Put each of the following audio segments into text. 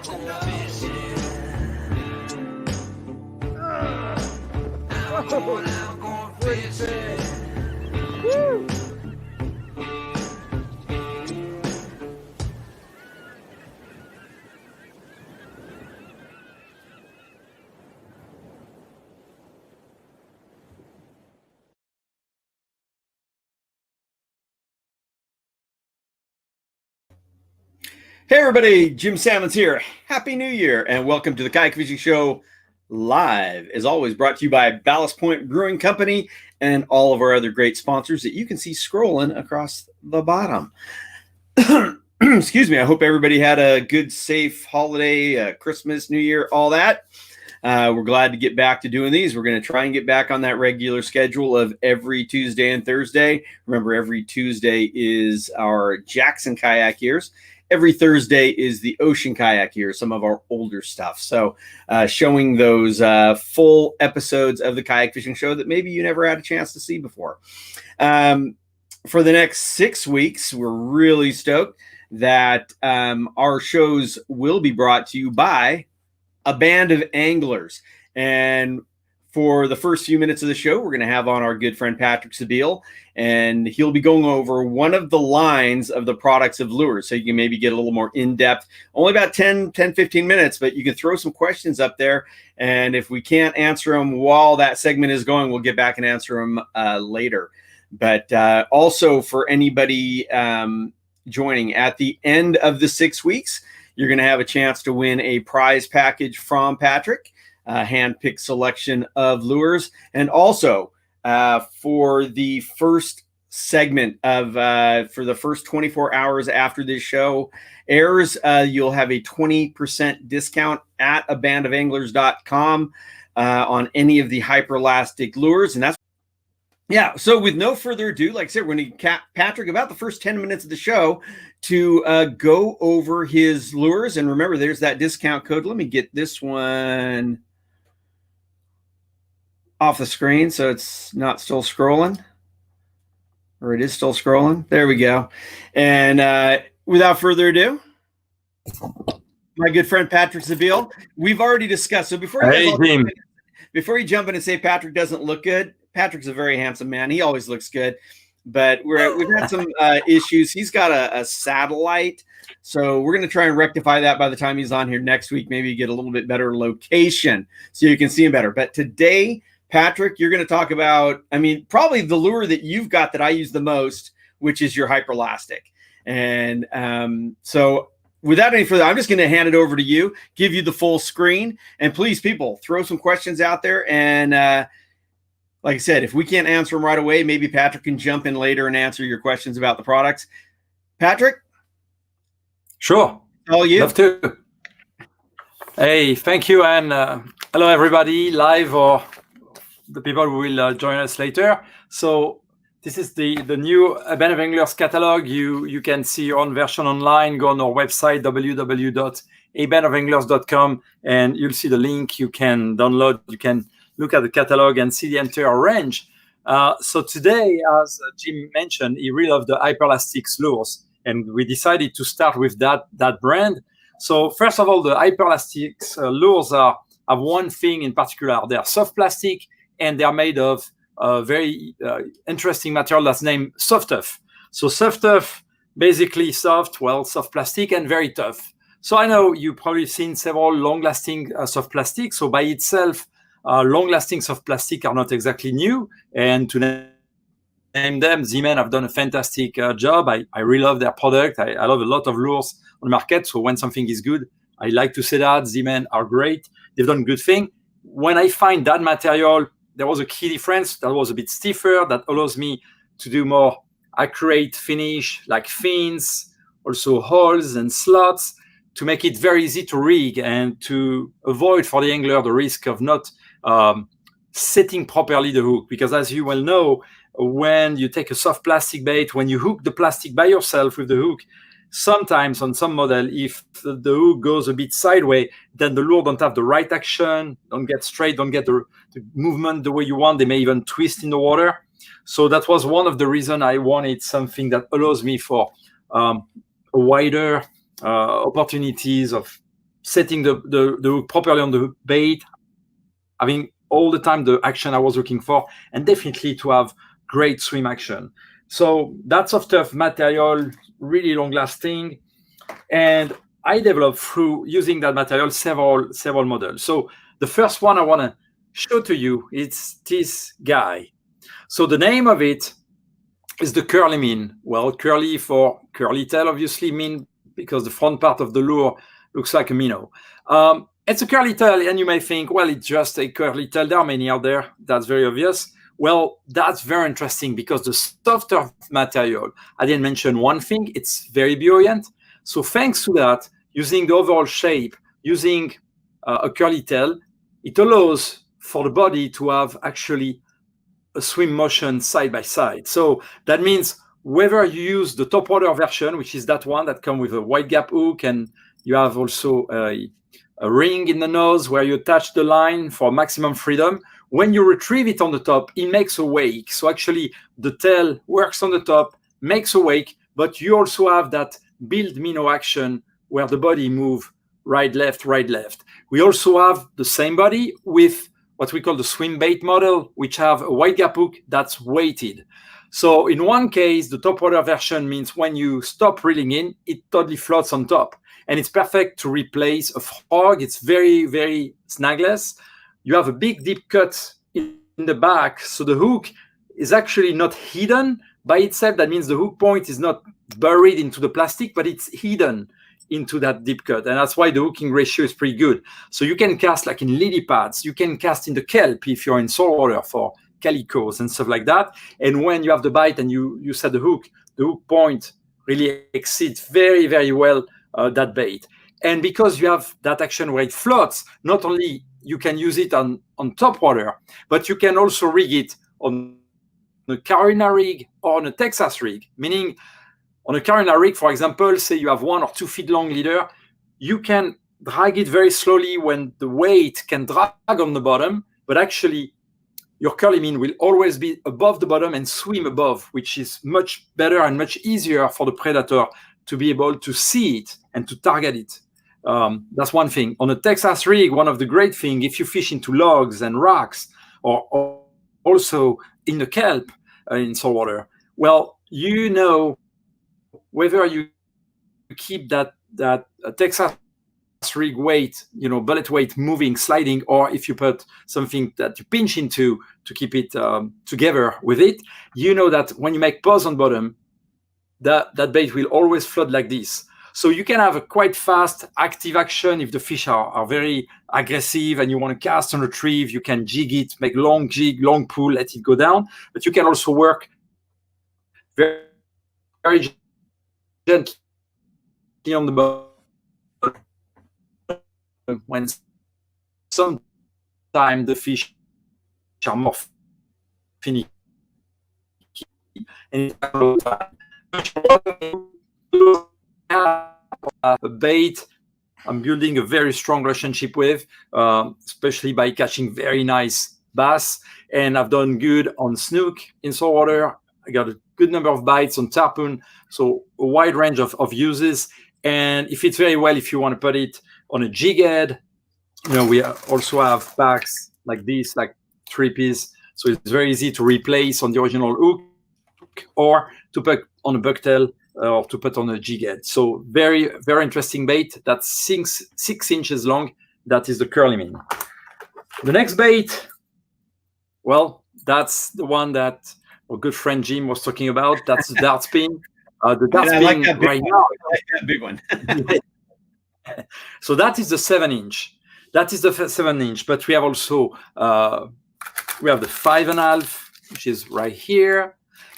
Woo! Hey everybody, Jim Sammons here. Happy New Year and welcome to the Kayak Fishing Show live. As always, brought to you by Ballast Point Brewing Company and all of our other great sponsors that you can see scrolling across the bottom. Excuse me, I hope everybody had a good, safe holiday, Christmas, New Year, all that. We're glad to get back to doing these. We're going to try and get back on that regular schedule of every Tuesday and Thursday. Remember, every Tuesday is our Jackson kayak years. Every Thursday is the Ocean Kayak year, some of our older stuff. So showing those full episodes of the Kayak Fishing Show that maybe you never had a chance to see before. For the next 6 weeks, we're really stoked that our shows will be brought to you by a band of anglers. And for the first few minutes of the show, we're going to have on our good friend Patrick Sabile, and he'll be going over one of the lines of the products of lures. So you can maybe get a little more in-depth, only about 15 minutes, but you can throw some questions up there. And if we can't answer them while that segment is going, we'll get back and answer them later. But also for anybody joining at the end of the 6 weeks, you're going to have a chance to win a prize package from Patrick. Hand-picked selection of lures, and also for the first segment of for the first 24 hours after this show airs, you'll have a 20% discount at abandofanglers.com on any of the hyperelastic lures. And that's so with no further ado, like I said, we're going to Patrick about the first 10 minutes of the show to go over his lures. And remember, there's that discount code. Let me get this one off the screen so it's not still scrolling, or it is still scrolling. There we go. And without further ado, my good friend Patrick Sabile, we've already discussed. So before you jump in and say Patrick doesn't look good, Patrick's a very handsome man. He always looks good, but we've had some issues. He's got a satellite, so we're going to try and rectify that by the time he's on here next week. Maybe get a little bit better location so you can see him better. But today, Patrick, you're going to talk about, probably the lure that you've got that I use the most, which is your hyperelastic. And so without any further, I'm just going to hand it over to you, give you the full screen. And please, people, throw some questions out there. And like I said, if we can't answer them right away, maybe Patrick can jump in later and answer your questions about the products. Patrick? Sure. All you. Love to. Hey, thank you. And hello, everybody, live or the people who will join us later. So this is the new Band of Anglers catalog. You can see your own version online. Go on our website, www.abandofanglers.com, and you'll see the link. You can download, you can look at the catalog and see the entire range. So today, as Jim mentioned, he really loved the hyperelastics lures, and we decided to start with that brand. So first of all, the hyperelastics lures have one thing in particular. They are soft plastic, and they are made of very interesting material that's named soft tough. So soft tough, basically soft plastic and very tough. So I know you've probably seen several long-lasting soft plastic. So by itself, long-lasting soft plastic are not exactly new. And to name them, Z-Man have done a fantastic job. I really love their product. I love a lot of lures on the market. So when something is good, I like to say that Z-Man are great. They've done a good thing. When I find that material, there was a key difference that was a bit stiffer, that allows me to do more accurate finish, like fins, also holes and slots, to make it very easy to rig and to avoid for the angler the risk of not setting properly the hook. Because as you well know, when you take a soft plastic bait, when you hook the plastic by yourself with the hook, sometimes on some model, if the hook goes a bit sideways, then the lure don't have the right action, don't get straight, don't get the movement the way you want. They may even twist in the water. So that was one of the reasons I wanted something that allows me for a wider opportunities of setting the hook properly on the bait, having all the time the action I was looking for, and definitely to have great swim action. So that soft turf material, really long lasting, and I developed through using that material several models. So the first one I want to show to you is this guy. So the name of it is the curly min. Well, curly for curly tail, obviously, min because the front part of the lure looks like a minnow. It's a curly tail, and you may think, well, it's just a curly tail. There are many out there. That's very obvious. Well, that's very interesting because the softer material, I didn't mention one thing, it's very buoyant. So thanks to that, using the overall shape, using a curly tail, it allows for the body to have actually a swim motion side by side. So that means whether you use the top water version, which is that one that comes with a wide gap hook, and you have also a ring in the nose where you attach the line for maximum freedom. When you retrieve it on the top, it makes a wake. So actually the tail works on the top, makes a wake, but you also have that build minnow action where the body move right, left, right, left. We also have the same body with what we call the swim bait model, which have a wide gap hook that's weighted. So in one case, the top water version means when you stop reeling in, it totally floats on top. And it's perfect to replace a frog. It's very, very snagless. You have a big deep cut in the back. So the hook is actually not hidden by itself. That means the hook point is not buried into the plastic, but it's hidden into that deep cut. And that's why the hooking ratio is pretty good. So you can cast like in lily pads. You can cast in the kelp if you're in saltwater for calicos and stuff like that. And when you have the bite and you set the hook point really exceeds very, very well that bait. And because you have that action where it floats, not only you can use it on top water, but you can also rig it on a Carolina rig or on a Texas rig. Meaning on a Carolina rig, for example, say you have 1 or 2 feet long leader, you can drag it very slowly when the weight can drag on the bottom, but actually your curly min will always be above the bottom and swim above, which is much better and much easier for the predator to be able to see it and to target it. That's one thing. On a Texas rig, one of the great things, if you fish into logs and rocks, or also in the kelp in saltwater, well, you know whether you keep that Texas rig weight, bullet weight moving, sliding, or if you put something that you pinch into to keep it together with it, you know that when you make pause on bottom, that bait will always float like this. So you can have a quite fast active action if the fish are very aggressive and you want to cast and retrieve. You can jig it, make long jig, long pull, let it go down. But you can also work very, very gently on the bottom when sometimes the fish are more finicky. And a bait I'm building a very strong relationship with, especially by catching very nice bass. And I've done good on snook in saltwater. I got a good number of bites on tarpon. So a wide range of uses. And it fits very well if you want to put it on a jig head. We also have packs like this, like 3-piece. So it's very easy to replace on the original hook or to put on a bucktail or to put on a jig head. So very, very interesting bait. That's 6 inches long. That is the curly min. The next bait, well, that's the one that our good friend Jim was talking about. That's the dart spin. The dart spin like that right one. now. I like that big one. So that is the 7-inch. That is the 7-inch. But we have also we have the 5.5, which is right here.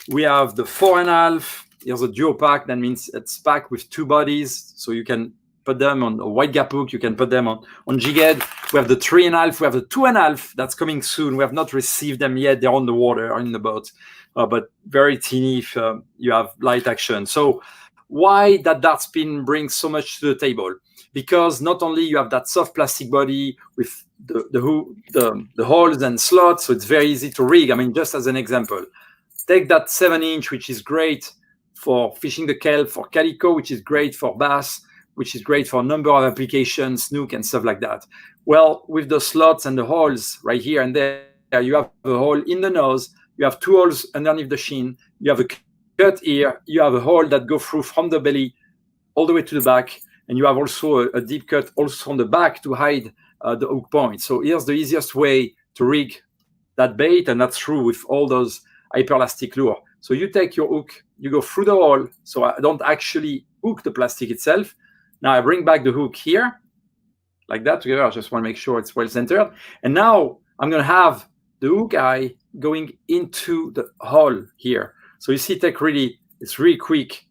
We have the 4.5. Here's a duo pack. That means it's packed with 2 bodies, so you can put them on a wide gap hook. You can put them on jig head. We have the 3.5. We have the 2.5. That's coming soon. We have not received them yet. They're on the water or in the boat, but very teeny if you have light action. So why that dart spin brings so much to the table? Because not only you have that soft plastic body with the holes and slots, so it's very easy to rig. I mean, just as an example, take that 7-inch, which is great for fishing the kelp, for calico, which is great for bass. which is great for a number of applications, snook and stuff like that. Well, with the slots and the holes right here and there, you have a hole in the nose, you have 2 holes underneath the chin, you have a cut here, you have a hole that go through from the belly all the way to the back, and you have also a deep cut also on the back to hide the hook point. So here's the easiest way to rig that bait, and that's true with all those hyperlastic lure. So you take your hook, you go through the hole, so I don't actually hook the plastic itself. Now I bring back the hook here, like that together. I just want to make sure it's well centered. And now I'm going to have the hook eye going into the hole here. So you see, it's really quick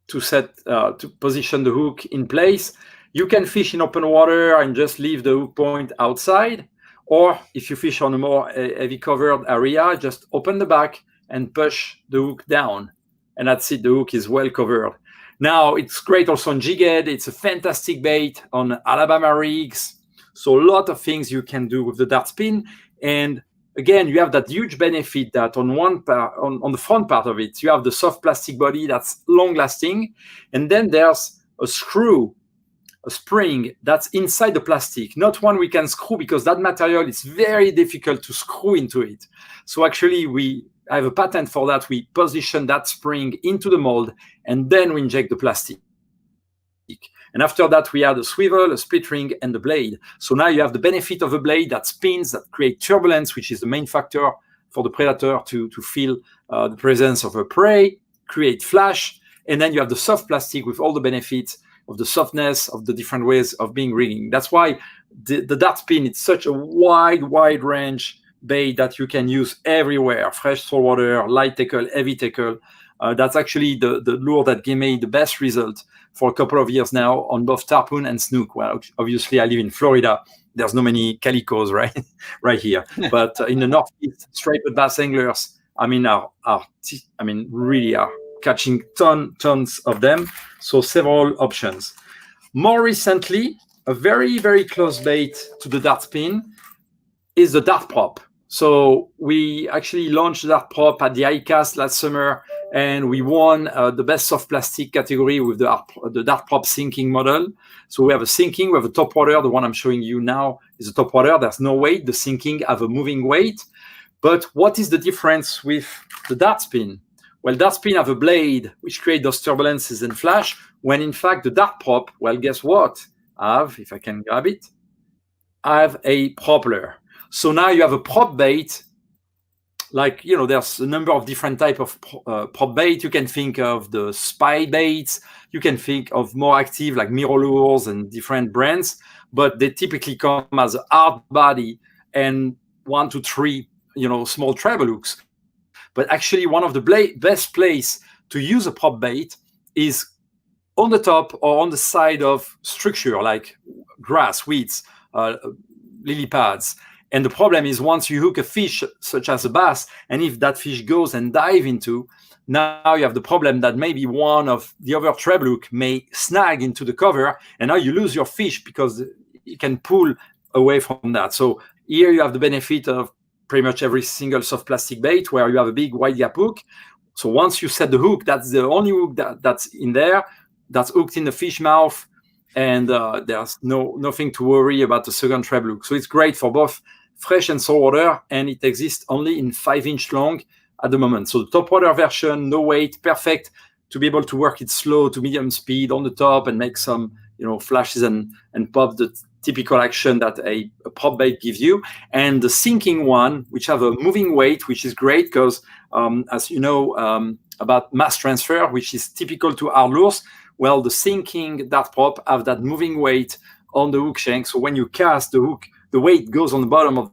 to to position the hook in place. You can fish in open water and just leave the hook point outside. Or if you fish on a more heavy covered area, just open the back and push the hook down. And that's it, the hook is well covered. Now, it's great also on jig head. It's a fantastic bait on Alabama rigs. So a lot of things you can do with the dart spin. And again, you have that huge benefit that on on the front part of it, you have the soft plastic body that's long lasting. And then there's a spring that's inside the plastic, not one we can screw, because that material is very difficult to screw into it. So actually I have a patent for that. We position that spring into the mold and then we inject the plastic. And after that, we add a swivel, a split ring, and the blade. So now you have the benefit of a blade that spins, that creates turbulence, which is the main factor for the predator to feel the presence of a prey, create flash. And then you have the soft plastic with all the benefits of the softness, of the different ways of being rigging. That's why the dart spin, it's such a wide range bait that you can use everywhere. Fresh, saltwater, light tackle, heavy tackle. That's actually the lure that gave me the best result for a couple of years now on both tarpon and snook. Well, obviously I live in Florida. There's no many calicos right here. But in the Northeast, striped bass anglers, really are catching tons of them. So several options. More recently, a very, very close bait to the dart spin is the dart prop. So we actually launched the dart prop at the ICAST last summer, and we won the best soft plastic category with the dart prop sinking model. So we have a sinking, we have a top water. The one I'm showing you now is a top water. There's no weight. The sinking have a moving weight. But what is the difference with the dart spin? Well, dart spin have a blade which create those turbulences and flash, when in fact the dart prop, well, guess what? If I can grab it, I have a propeller. So now you have a prop bait. Like, there's a number of different type of prop bait. You can think of the spy baits. You can think of more active like mirror lures and different brands, but they typically come as a hard body and 1 to 3, small treble hooks. But actually, one of the best place to use a prop bait is on the top or on the side of structure like grass, weeds, lily pads. And the problem is, once you hook a fish such as a bass, and if that fish goes and dive into, now you have the problem that maybe one of the other treble hook may snag into the cover, and now you lose your fish because you can pull away from that. So here you have the benefit of pretty much every single soft plastic bait where you have a big wide gap hook. So once you set the hook, that's the only hook that's in there, that's hooked in the fish mouth, and there's nothing to worry about the second treble hook. So it's great for both fresh and saltwater, and it exists only in 5-inch long at the moment. So the top water version, no weight, perfect to be able to work it slow to medium speed on the top and make some flashes and pop, the typical action that a prop bait gives you. And the sinking one, which have a moving weight, which is great because as you know about mass transfer, which is typical to hard lures, well, the sinking dart prop have that moving weight on the hook shank. So when you cast the hook, the weight goes on the bottom of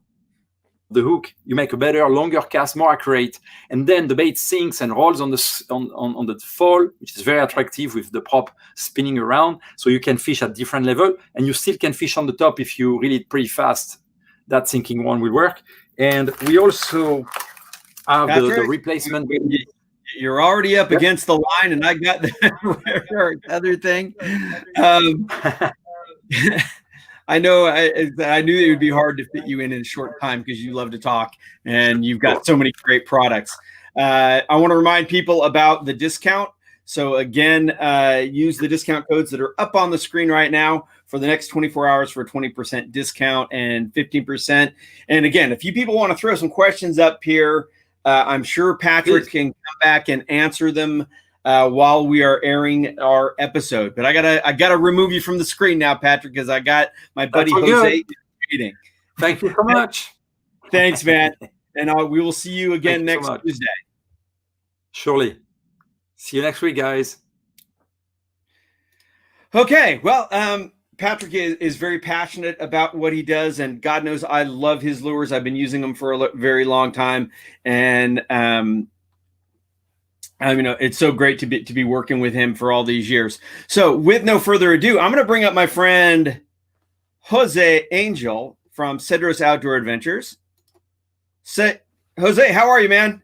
the hook. You make a better, longer cast, more accurate, and then the bait sinks and rolls on the fall, which is very attractive with the prop spinning around. So you can fish at different level, and you still can fish on the top if you reel it pretty fast. That sinking one will work. And we also have the replacement. You're already up against the line, and I got the other thing. I know I knew it would be hard to fit you in a short time because you love to talk and you've got so many great products. I want to remind people about the discount. So again, use the discount codes that are up on the screen right now for the next 24 hours for a 20% discount and 15%. And again, if you people want to throw some questions up here, I'm sure Patrick can come back and answer them while we are airing our episode. But I gotta remove you from the screen now, Patrick, because I got my buddy Jose waiting. Thank you so much. Thanks, man. And we will see you again next Tuesday. Surely. See you next week, guys. Okay. Well, Patrick is very passionate about what he does, and God knows I love his lures. I've been using them for a very long time, and it's so great to be working with him for all these years. So, with no further ado, I'm going to bring up my friend Jose Angel from Cedros Outdoor Adventures. Jose, how are you, man?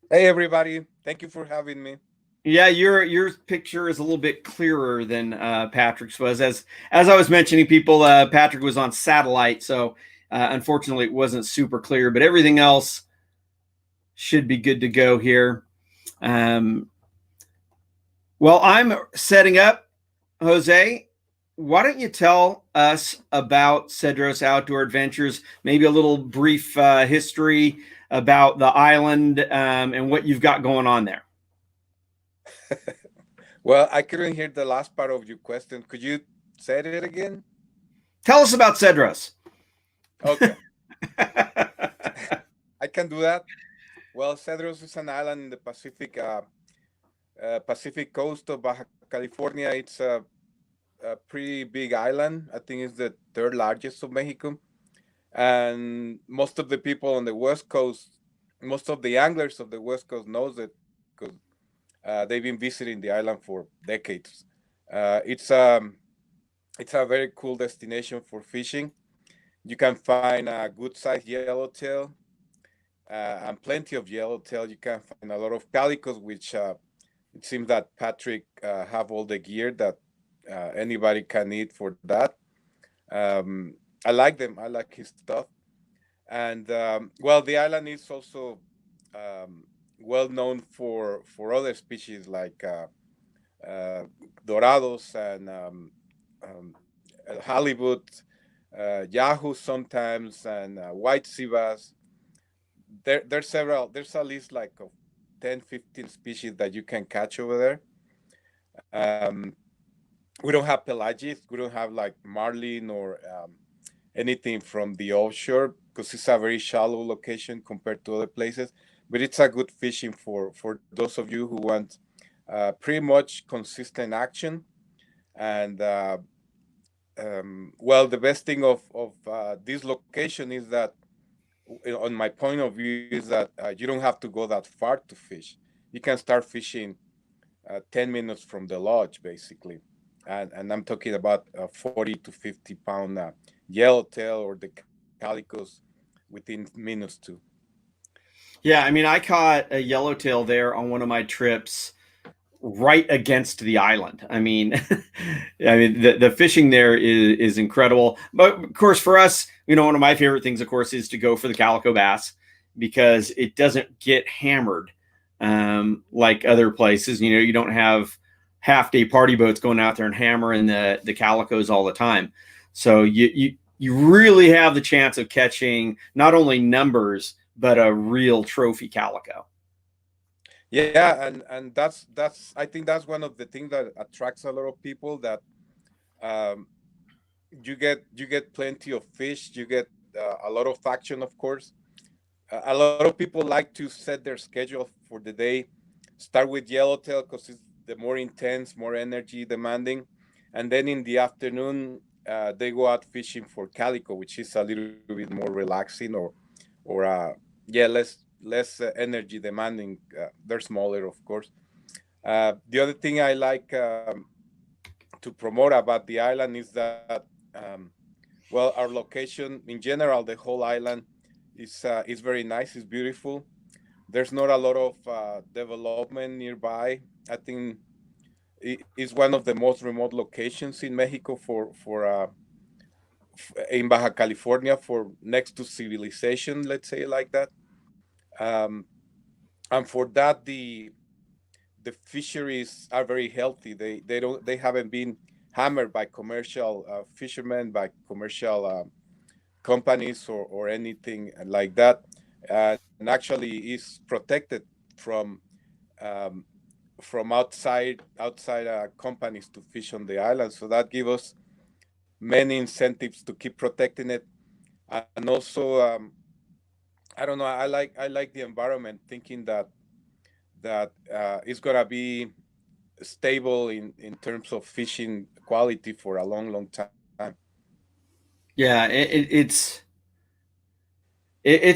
Hey, everybody. Thank you for having me. Yeah, your picture is a little bit clearer than Patrick's was. As I was mentioning, people, Patrick was on satellite, so unfortunately it wasn't super clear, but everything else should be good to go here. Well, I'm setting up, Jose. Why don't you tell us about Cedros Outdoor Adventures, maybe a little brief history about the island and what you've got going on there? Well, I couldn't hear the last part of your question. Could you say it again? Tell us about Cedros. Okay. I can do that. Well, Cedros is an island in the Pacific coast of Baja California. It's a pretty big island. I think it's the third largest of Mexico. And most of the people on the West Coast, most of the anglers of the West Coast knows it because they've been visiting the island for decades. It's a very cool destination for fishing. You can find a good-sized yellowtail and plenty of yellowtail. You can find a lot of calicos, which it seems that Patrick have all the gear that anybody can need for that. I like them. I like his stuff. And well, the island is also well known for other species like dorados and halibut, yahoo sometimes, and white sea bass. There's several. There's at least like 10, 15 species that you can catch over there. We don't have pelagic. We don't have like marlin or anything from the offshore because it's a very shallow location compared to other places. But it's a good fishing for those of you who want pretty much consistent action. And well, the best thing of this location is that, on my point of view, is that you don't have to go that far to fish. You can start fishing 10 minutes from the lodge, basically. And I'm talking about a 40 to 50 pound yellowtail or the calicos within minutes too. Yeah, I mean, I caught a yellowtail there on one of my trips right against the island. I mean, the fishing there is incredible. But of course, for us, one of my favorite things, of course, is to go for the calico bass because it doesn't get hammered like other places. You don't have half-day party boats going out there and hammering the calicos all the time. So you really have the chance of catching not only numbers, but a real trophy calico. Yeah, and that's I think that's one of the things that attracts a lot of people, that you get plenty of fish, you get a lot of action, of course. A lot of people like to set their schedule for the day, start with yellowtail because it's the more intense, more energy demanding, and then in the afternoon they go out fishing for calico, which is a little bit more relaxing or less energy demanding. They're smaller, of course. The other thing I like to promote about the island is that well, our location in general, the whole island is very nice. It's beautiful. There's not a lot of development nearby. I think it's one of the most remote locations in Mexico in Baja California, for next to civilization, let's say like that. And for that, the the fisheries are very healthy. They haven't been hammered by commercial fishermen, by commercial companies or anything like that, and actually is protected from um, outside companies to fish on the island. So that gives us many incentives to keep protecting it, and also I don't know. I like the environment, thinking that it's gonna be stable in terms of fishing quality for a long time. Yeah, it's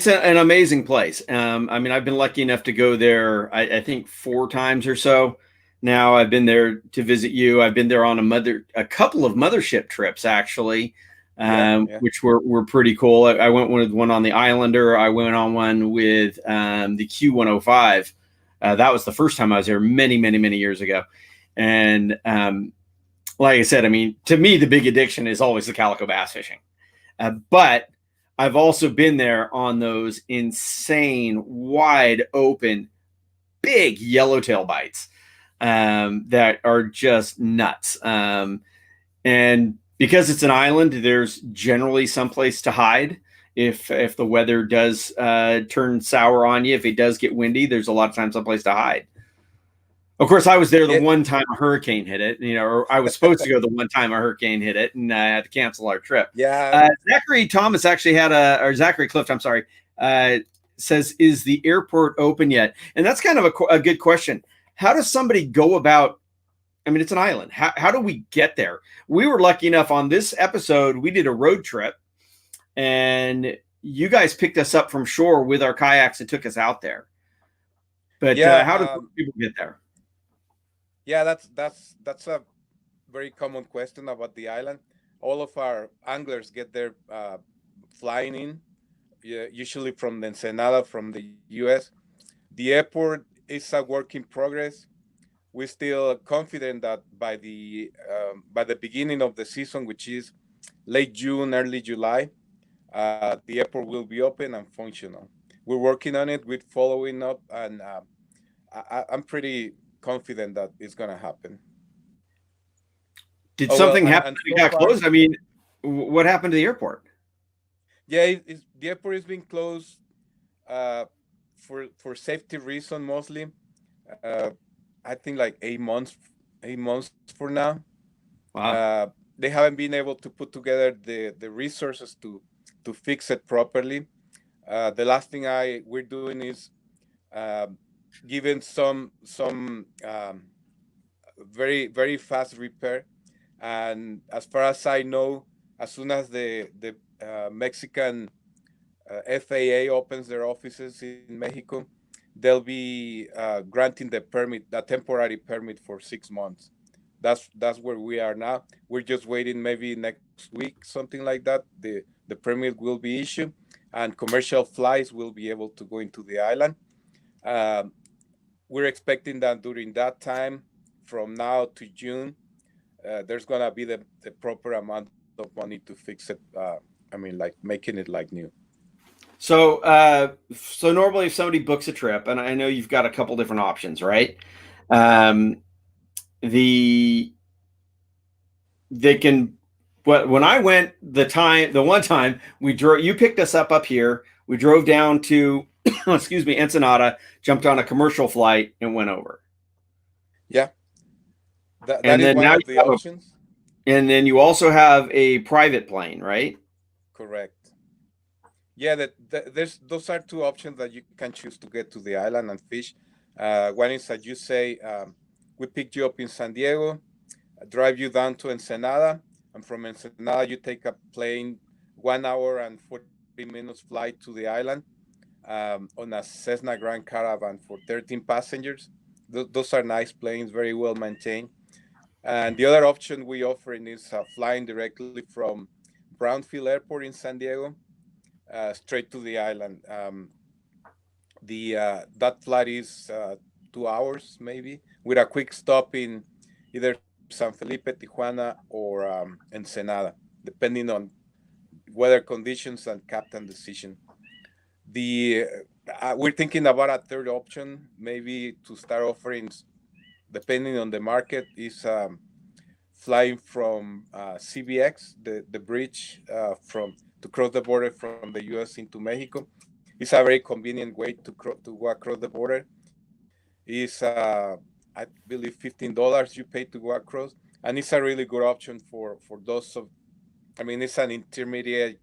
an amazing place. I mean, I've been lucky enough to go there, I think 4 times or so. Now I've been there to visit you. I've been there on a couple of mothership trips actually, Yeah. which were pretty cool. I went with one on the Islander. I went on one with the Q105. That was the first time I was there many years ago. And like I said, I mean, to me, the big addiction is always the calico bass fishing. But I've also been there on those insane, wide open, big yellowtail bites that are just nuts. And because it's an island, there's generally someplace to hide. If the weather does turn sour on you, if it does get windy, there's a lot of times someplace to hide. Of course, I was there the one time a hurricane hit it, or I was supposed to go the one time a hurricane hit it, and I had to cancel our trip. Yeah. Zachary Thomas actually or Zachary Clift, I'm sorry, says, is the airport open yet? And that's kind of a good question. How does somebody go about, I mean, it's an island. How do we get there? We were lucky enough on this episode, we did a road trip, and you guys picked us up from shore with our kayaks and took us out there. But how do people get there? Yeah, that's a very common question about the island. All of our anglers get there flying in, usually from the Ensenada, from the U.S. The airport is a work in progress. We're still confident that by the beginning of the season, which is late June, early July, the airport will be open and functional. We're working on it. We're following up, and I'm pretty confident that it's going to happen. Did something happen when it got closed? I mean, what happened to the airport? Yeah, the airport has been closed for safety reason mostly. I think like 8 months for now. Wow. They haven't been able to put together the resources to fix it properly. The last thing we're doing is giving some very fast repair. And as far as I know, as soon as the Mexican FAA opens their offices in Mexico, they'll be granting the temporary permit for 6 months. That's where we are now. We're just waiting, maybe next week, something like that. The permit will be issued, and commercial flights will be able to go into the island. We're expecting that during that time, from now to June, there's gonna be the proper amount of money to fix it. I mean, like making it like new. So, so normally if somebody books a trip, and I know you've got a couple different options, right? They can, but when I went the one time you picked us up here, we drove down to, excuse me, Ensenada, jumped on a commercial flight and went over. Yeah. That is one of the options. And then you also have a private plane, right? Correct. Yeah, those are two options that you can choose to get to the island and fish. One is, as you say, we picked you up in San Diego, drive you down to Ensenada, and from Ensenada you take a plane 1 hour and 40 minutes flight to the island on a Cessna Grand Caravan for 13 passengers. Those are nice planes, very well maintained. And the other option we offering is flying directly from Brownfield Airport in San Diego straight to the island. That flight is 2 hours maybe, with a quick stop in either San Felipe, Tijuana, or Ensenada, depending on weather conditions and captain decision. We're thinking about a third option, maybe to start offering depending on the market, is flying from CBX, the bridge to cross the border from the U.S. into Mexico. It's a very convenient way to go across the border. It's I believe $15 you pay to go across, and it's a really good option for those of. I mean, it's an intermediate.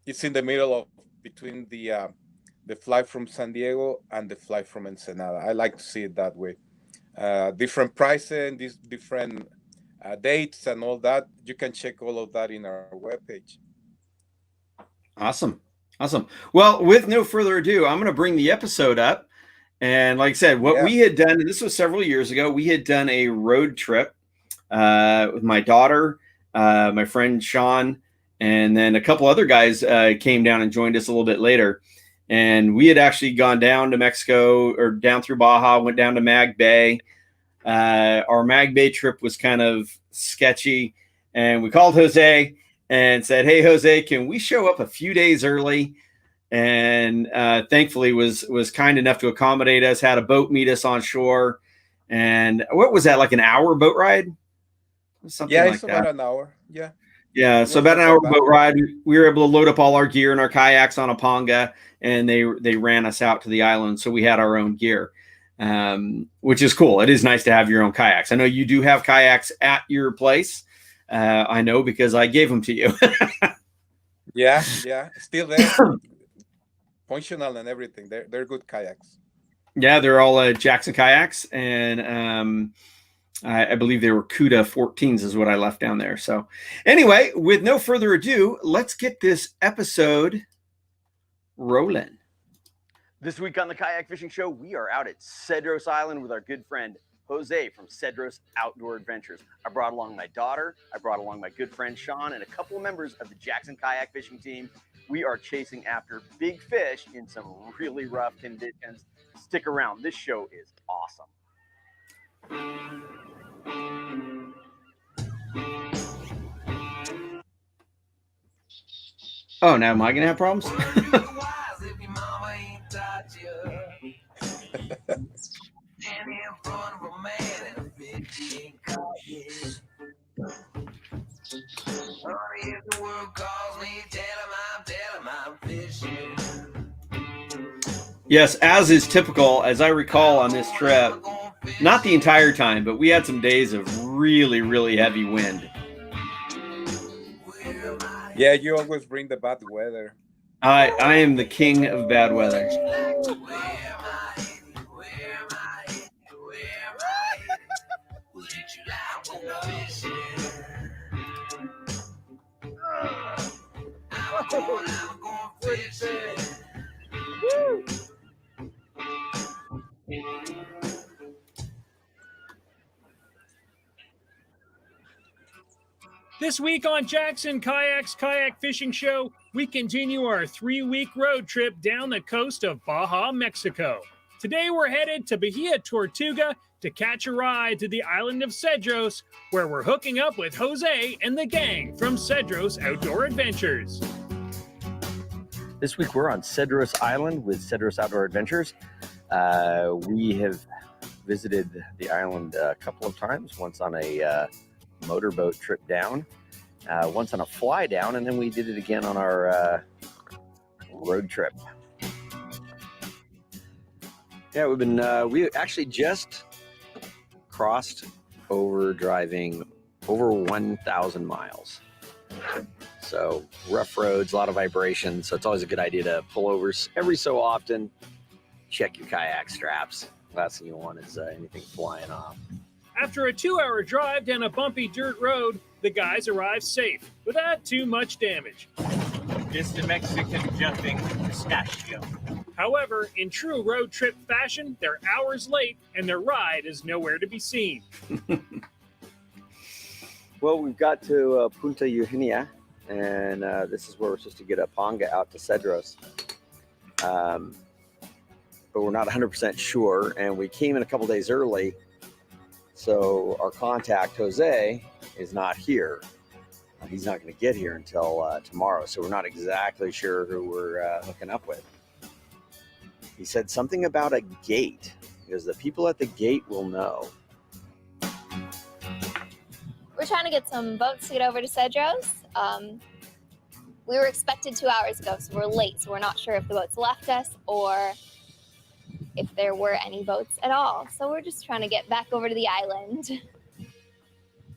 It's in the middle of between the flight from San Diego and the flight from Ensenada. I like to see it that way. Different pricing, these different dates, and all that. You can check all of that in our webpage. Awesome. Well, with no further ado, I'm going to bring the episode up. And like I said, what we had done, and this was several years ago, we had done a road trip with my daughter, my friend Sean, and then a couple other guys came down and joined us a little bit later. And we had actually gone down to Mexico, or down through Baja, went down to Mag Bay. Our Mag Bay trip was kind of sketchy, and we called Jose and said, "Hey, Jose, can we show up a few days early?" And thankfully was kind enough to accommodate us, had a boat meet us on shore. And what was that, like an hour boat ride? Something like that. About an hour. Yeah. So about an hour boat ride. We were able to load up all our gear and our kayaks on a panga, and they ran us out to the island. So we had our own gear, which is cool. It is nice to have your own kayaks. I know you do have kayaks at your place. I know because I gave them to you. Yeah. Still there. Functional and everything. They're good kayaks. Yeah, they're all Jackson kayaks, and I believe they were Cuda 14s is what I left down there. So anyway, with no further ado, let's get this episode rolling. This week on the Kayak Fishing Show, we are out at Cedros Island with our good friend Jose from Cedros Outdoor Adventures. I brought along my daughter, I brought along my good friend Sean, and a couple of members of the Jackson kayak fishing team. We are chasing after big fish in some really rough conditions. Stick around. This show is awesome. Oh, now am I going to have problems? Yes, as is typical, as I recall on this trip, not the entire time, but we had some days of really, really heavy wind. Yeah, you always bring the bad weather. I am the king of bad weather. This week on Jackson Kayak's Kayak Fishing Show, we continue our 3-week road trip down the coast of Baja, Mexico. Today we're headed to Bahia Tortuga to catch a ride to the island of Cedros, where we're hooking up with Jose and the gang from Cedros Outdoor Adventures. This week we're on Cedros Island with Cedros Outdoor Adventures. We have visited the island a couple of times, once on a motorboat trip down, once on a fly down, and then we did it again on our road trip. Yeah, we actually just crossed over, driving over 1,000 miles. So rough roads, a lot of vibrations. So it's always a good idea to pull over every so often, check your kayak straps. Last thing you want is anything flying off. After a 2-hour drive down a bumpy dirt road, the guys arrived safe without too much damage. Just the Mexican jumping pistachio. However, in true road trip fashion, they're hours late and their ride is nowhere to be seen. Well, we've got to Punta Eugenia, and this is where we're supposed to get a panga out to Cedros. But we're not 100% sure, and we came in a couple days early. So our contact, Jose, is not here. He's not going to get here until tomorrow. So we're not exactly sure who we're hooking up with. He said something about a gate. because the people at the gate will know. We're trying to get some boats to get over to Cedros. We were expected 2 hours ago, so we're late. So we're not sure if the boats left us or if there were any boats at all. So we're just trying to get back over to the island.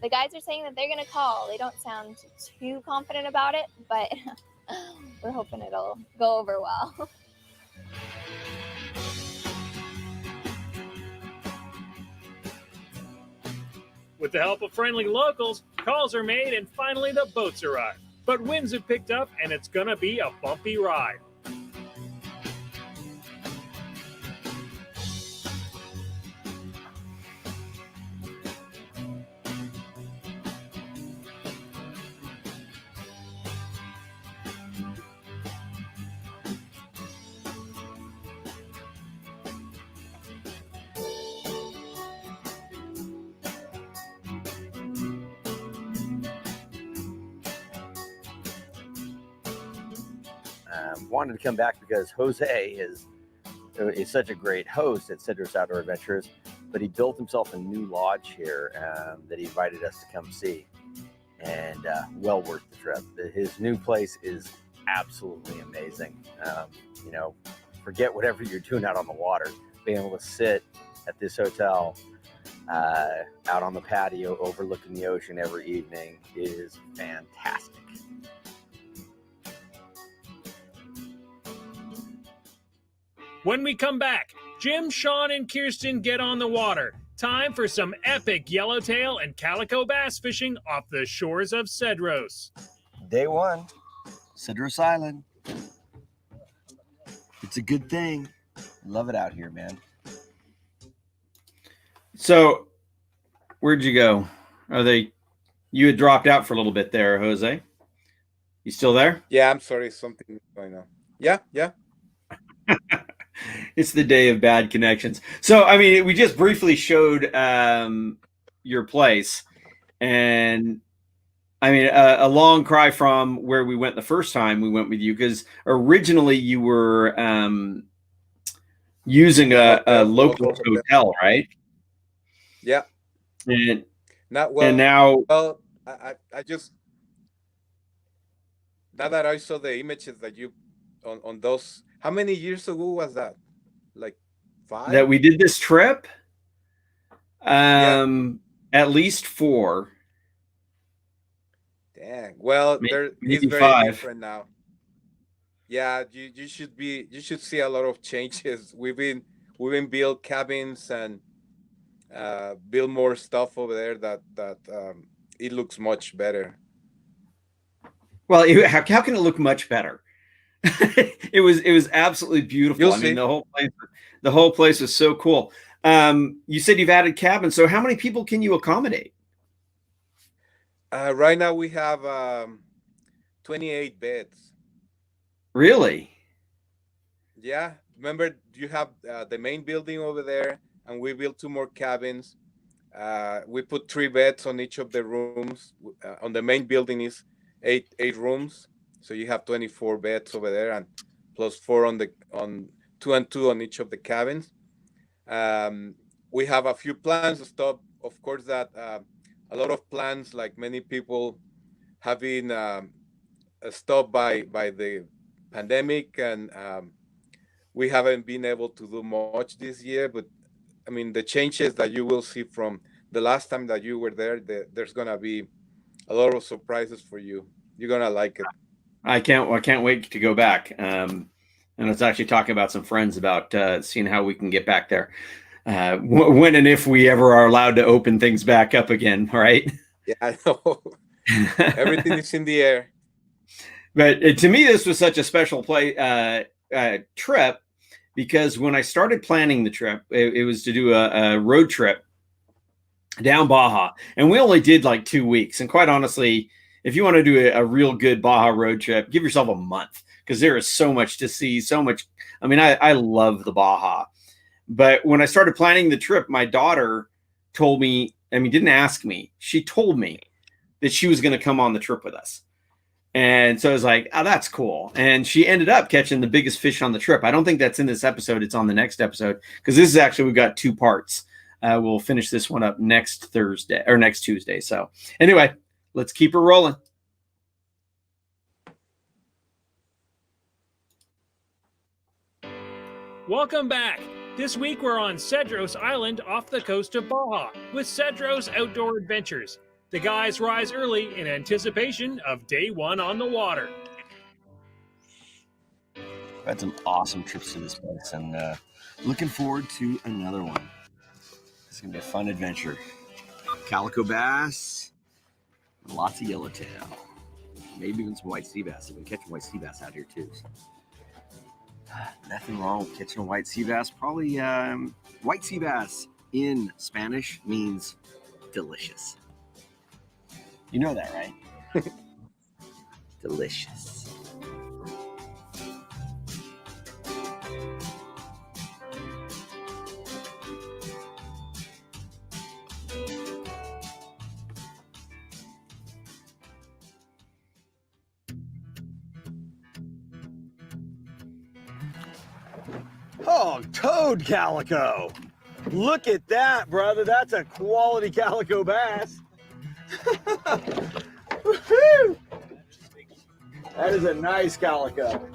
The guys are saying that they're going to call. They don't sound too confident about it, but we're hoping it'll go over well. With the help of friendly locals, calls are made and finally the boats arrive. But winds have picked up and it's gonna be a bumpy ride. Wanted to come back because Jose is such a great host at Cedros Outdoor Adventures, but he built himself a new lodge here that he invited us to come see, and well worth the trip. His new place is absolutely amazing. You know, forget whatever you're doing out on the water. Being able to sit at this hotel out on the patio overlooking the ocean every evening is fantastic. When we come back, Jim, Sean, and Kirstin get on the water. Time for some epic yellowtail and calico bass fishing off the shores of Cedros. Day one, Cedros Island. It's a good thing. Love it out here, man. So, where'd you go? You had dropped out for a little bit there, Jose. You still there? Yeah, I'm sorry, something going on. Yeah. It's the day of bad connections. So, I mean, we just briefly showed your place, and I mean, a long cry from where we went the first time we went with you, because originally you were using a local hotel, right? Yeah. And Not well. And now, well, I just, now that I saw the images that you on those. How many years ago was that? Like 5? that we did this trip, Yeah. at least 4. Dang. Well, it's maybe very 5. different now. Yeah, you should see a lot of changes. We've been build cabins and build more stuff over there that it looks much better. Well, how can it look much better? It was absolutely beautiful. You'll I mean, see. the whole place was so cool. You said you've added cabins. So how many people can you accommodate? Right now we have 28 beds. Really? Yeah. Remember, you have the main building over there, and we built 2 more cabins. We put 3 beds on each of the rooms. On the main building is 8 rooms. So you have 24 beds over there, and plus 4 on 2 and 2 on each of the cabins. We have a few plans to stop. Of course, that a lot of plans, like many people, have been stopped by the pandemic, and we haven't been able to do much this year. But I mean, the changes that you will see from the last time that you were there, there's gonna be a lot of surprises for you. You're gonna like it. I can't wait to go back. And I was actually talking about some friends about seeing how we can get back there. When and if we ever are allowed to open things back up again, right? Yeah, I know. Everything is in the air. But to me, this was such a special trip, because when I started planning the trip, it was to do a road trip down Baja, and we only did like 2 weeks. And quite honestly, if you want to do a real good Baja road trip, give yourself a month, because there is so much to see, so much. I mean, I love the Baja. But when I started planning the trip, my daughter told me, I mean, didn't ask me. She told me that she was going to come on the trip with us. And so I was like, oh, that's cool. And she ended up catching the biggest fish on the trip. I don't think that's in this episode. It's on the next episode, because this is actually, we've got 2 parts. We'll finish this one up next Thursday or next Tuesday. So anyway, let's keep her rolling. Welcome back. This week we're on Cedros Island off the coast of Baja with Cedros Outdoor Adventures. The guys rise early in anticipation of day 1 on the water. I've had some awesome trips to this place, and looking forward to another one. It's going to be a fun adventure. Calico bass, lots of yellowtail, maybe even some white sea bass. I've been catching white sea bass out here too. So. Nothing wrong with catching a white sea bass. Probably white sea bass in Spanish means delicious. You know that, right? Delicious. Oh, toad calico. Look at that, brother. That's a quality calico bass. Woo-hoo! That is a nice calico.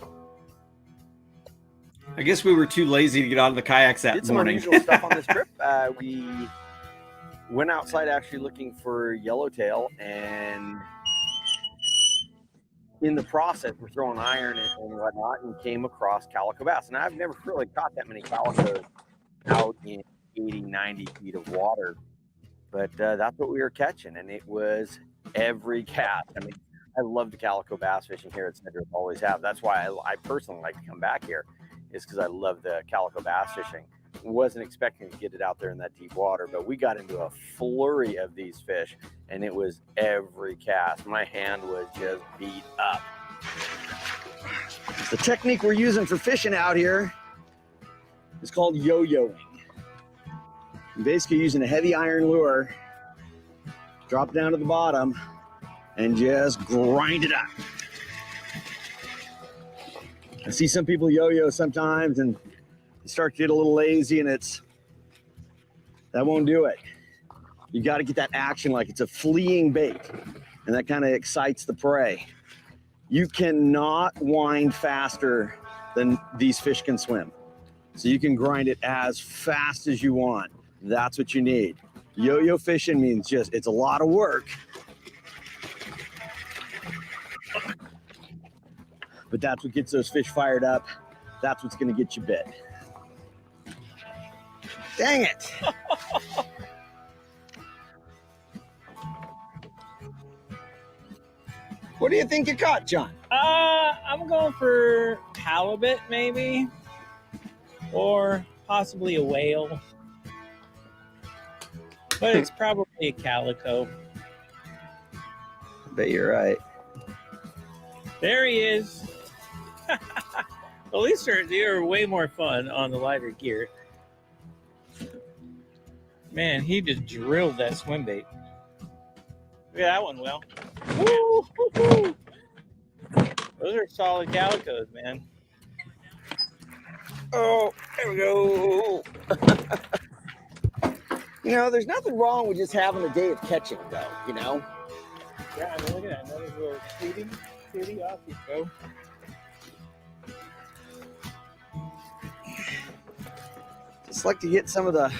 I guess we were too lazy to get out of the kayaks that Did some morning. unusual stuff on this trip. We went outside actually looking for yellowtail, and in the process, we're throwing iron and whatnot, and came across calico bass. And I've never really caught that many calicos out in 80, 90 feet of water. But that's what we were catching, and it was every cast. I mean, I love the calico bass fishing here at Cedros, always have. That's why I personally like to come back here, is because I love the calico bass fishing. Wasn't expecting to get it out there in that deep water, but we got into a flurry of these fish, and it was every cast. My hand was just beat up. The technique we're using for fishing out here is called yo-yoing. Basically using a heavy iron lure, drop down to the bottom, and just grind it up. I see some people yo-yo sometimes and start to get a little lazy, and that won't do it. You got to get that action like it's a fleeing bait, and that kind of excites the prey. You cannot wind faster than these fish can swim. So you can grind it as fast as you want. That's what you need. Yo-yo fishing means it's a lot of work. But that's what gets those fish fired up. That's what's going to get you bit. Dang it. What do you think you caught, John? I'm going for halibut, maybe, or possibly a whale. But it's probably a calico. I bet you're right. There he is. At least they're way more fun on the lighter gear. Man, he just drilled that swim bait. Look at that one, Will. Woo, woo, woo. Those are solid calicos, man. Oh, there we go. There's nothing wrong with just having a day of catching, though, Yeah, I mean, look at that. Another little kitty. Off you go. Just like to get some of the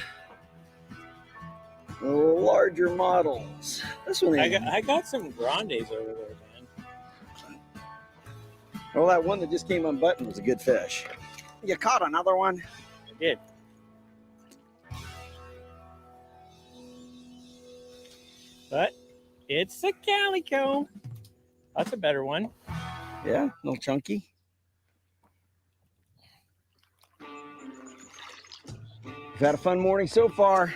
larger models. This one I got some grandes over there, man. Well, that one that just came unbuttoned was a good fish. You caught another one? I did. But it's a calico. That's a better one. Yeah, a little chunky. We've had a fun morning so far.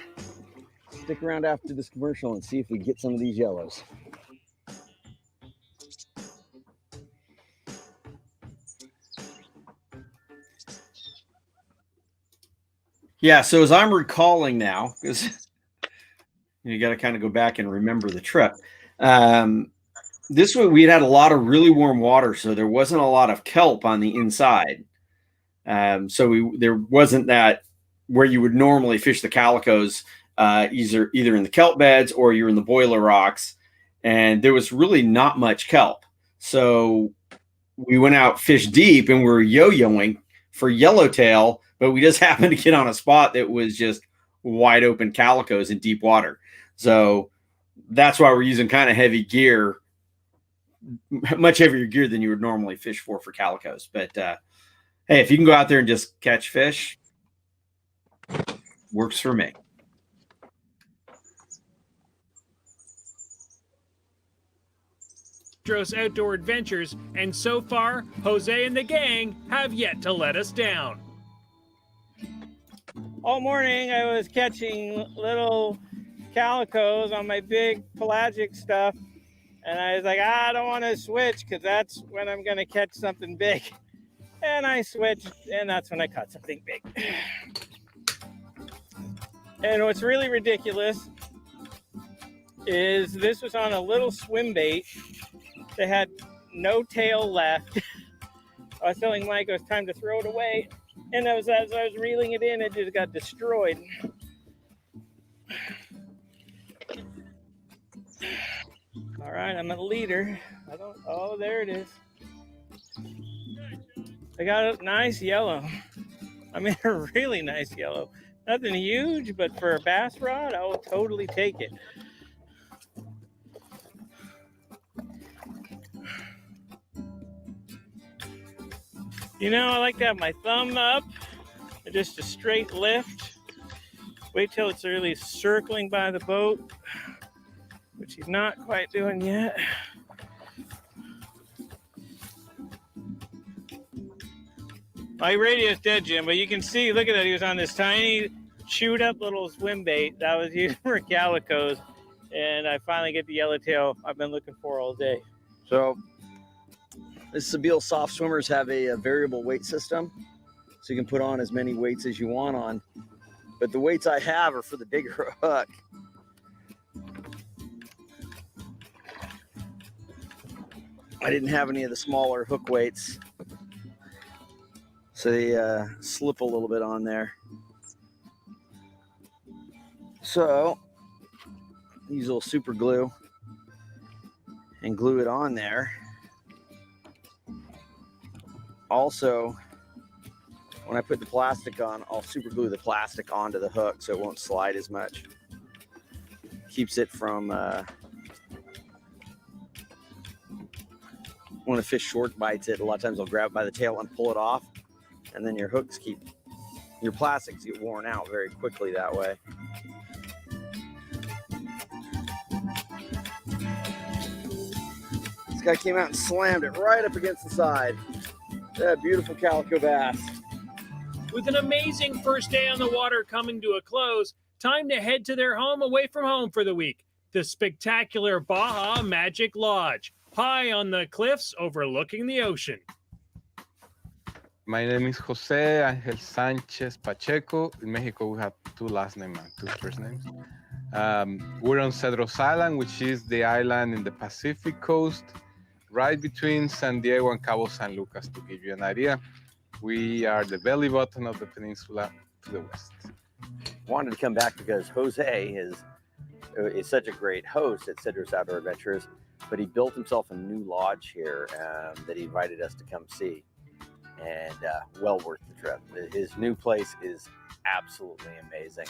Stick around after this commercial and see if we get some of these yellows. Yeah, so as I'm recalling now, because you got to kind of go back and remember the trip. this way we had a lot of really warm water, so there wasn't a lot of kelp on the inside. So there wasn't that where you would normally fish the calicos, either in the kelp beds or you're in the boiler rocks, and there was really not much kelp. So we went out fish deep and we were yo-yoing for yellowtail, but we just happened to get on a spot that was just wide open calicos in deep water. So that's why we're using kind of heavy gear, much heavier gear than you would normally fish for calicos. But hey, if you can go out there and just catch fish, works for me. Cedros Outdoor Adventures, and so far, Jose and the gang have yet to let us down. All morning I was catching little calicos on my big pelagic stuff, and I was like, I don't want to switch because that's when I'm going to catch something big. And I switched, and that's when I caught something big. And what's really ridiculous is this was on a little swim bait that had no tail left. I was telling Mike it was time to throw it away, and as I was reeling it in, it just got destroyed. All right, I'm a leader. Oh, there it is. I got a nice yellow. I mean, a really nice yellow. Nothing huge, but for a bass rod, I will totally take it. You know, I like to have my thumb up, just a straight lift. Wait till it's really circling by the boat, which he's not quite doing yet. My radio's dead, Jim, but you can see, look at that, he was on this tiny, chewed up little swim bait that was used for calicos, and I finally get the yellowtail I've been looking for all day. So the Sebile soft swimmers have a variable weight system, so you can put on as many weights as you want on. But the weights I have are for the bigger hook. I didn't have any of the smaller hook weights, so they slip a little bit on there. So use a little super glue and glue it on there. Also, when I put the plastic on, I'll super glue the plastic onto the hook so it won't slide as much. Keeps it from, when a fish short bites it, a lot of times I'll grab it by the tail and pull it off, and then your plastics get worn out very quickly that way. This guy came out and slammed it right up against the side. That beautiful calico bass. With an amazing first day on the water coming to a close, time to head to their home away from home for the week, the spectacular Baja Magic Lodge, high on the cliffs overlooking the ocean. My name is Jose Angel Sanchez Pacheco. In Mexico, we have two last names and two first names. We're on Cedros Island, which is the island in the Pacific coast, right between San Diego and Cabo San Lucas, to give you an idea. We are the belly button of the peninsula to the west. Wanted to come back because Jose is such a great host at Cedros Outdoor Adventures, but he built himself a new lodge here that he invited us to come see, and well worth the trip. His new place is absolutely amazing.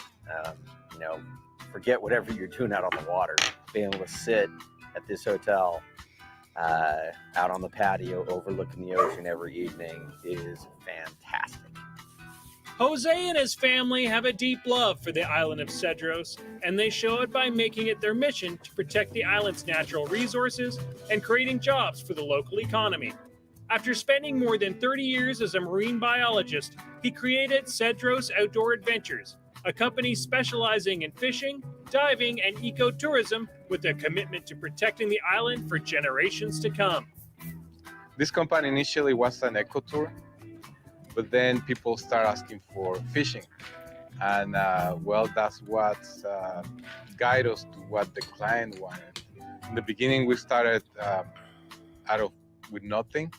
Forget whatever you're doing out on the water. Being able to sit at this hotel out on the patio overlooking the ocean every evening is fantastic. Jose and his family have a deep love for the island of Cedros, and they show it by making it their mission to protect the island's natural resources and creating jobs for the local economy. After spending more than 30 years as a marine biologist, he created Cedros Outdoor Adventures, a company specializing in fishing, diving, and ecotourism with a commitment to protecting the island for generations to come. This company initially was an ecotour, but then people start asking for fishing. And that's what guided us to what the client wanted. in the beginning we started with nothing,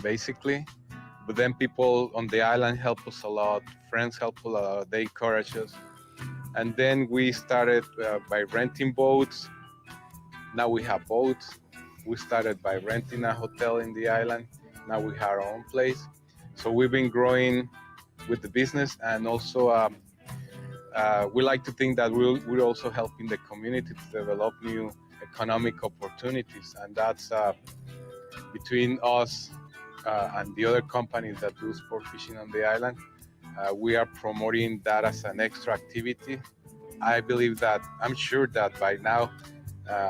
basically. But then people on the island help us a lot. Friends help us a lot. They encourage us. And then we started by renting boats. Now we have boats. We started by renting a hotel in the island. Now we have our own place. So we've been growing with the business, and also we like to think that we're also helping the community to develop new economic opportunities, and that's between us and the other companies that do sport fishing on the island. We are promoting that as an extra activity. I'm sure that by now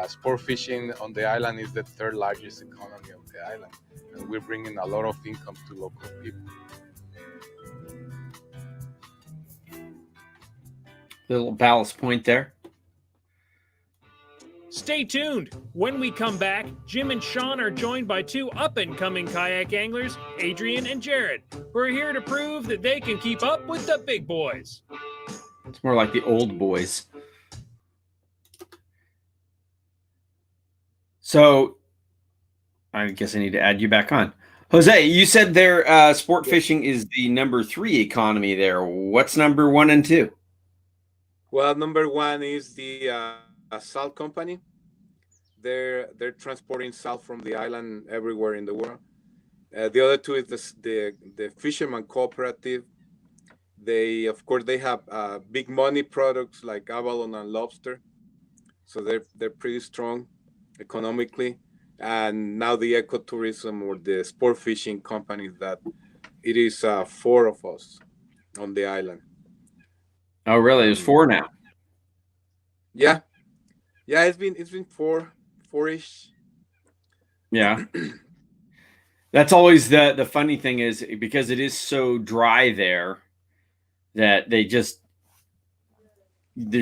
sport fishing on the island is the third largest economy of the island, and we're bringing a lot of income to local people. Little ballast point there. Stay tuned. When we come back, Jim and Sean are joined by two up-and-coming kayak anglers, Adrian and Jared, who are here to prove that they can keep up with the big boys. It's more like the old boys. So I guess I need to add you back on. Jose, you said their sport fishing is the number 3 economy there. What's number 1 and 2? Well, number 1 is the salt company. They're transporting salt from the island everywhere in the world. The other 2 is the fisherman cooperative. They, of course, they have big money products like abalone and lobster, so they're pretty strong economically. And now the ecotourism or the sport fishing companies, that it is 4 of us on the island. Oh, really? There's 4 now. Yeah, it's been 4-ish. Yeah. That's always the funny thing, is because it is so dry there that there's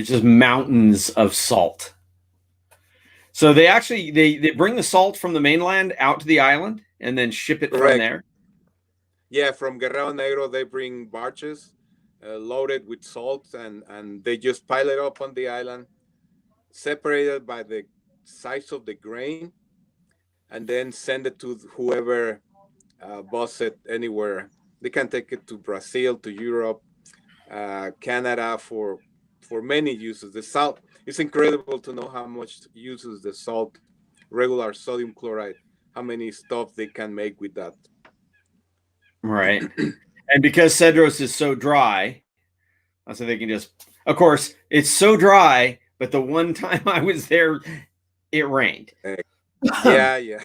just mountains of salt. So they actually they bring the salt from the mainland out to the island and then ship it from there. Yeah, from Guerrero Negro they bring barges loaded with salt, and they just pile it up on the island, separated by the size of the grain, and then send it to whoever buys it anywhere. They can take it to Brazil, to Europe, Canada for many uses. The salt, it's incredible to know how much uses the salt, regular sodium chloride, how many stuff they can make with that. Right. And because Cedros is so dry, so they can just, of course, it's so dry, but the one time I was there, it rained. Yeah.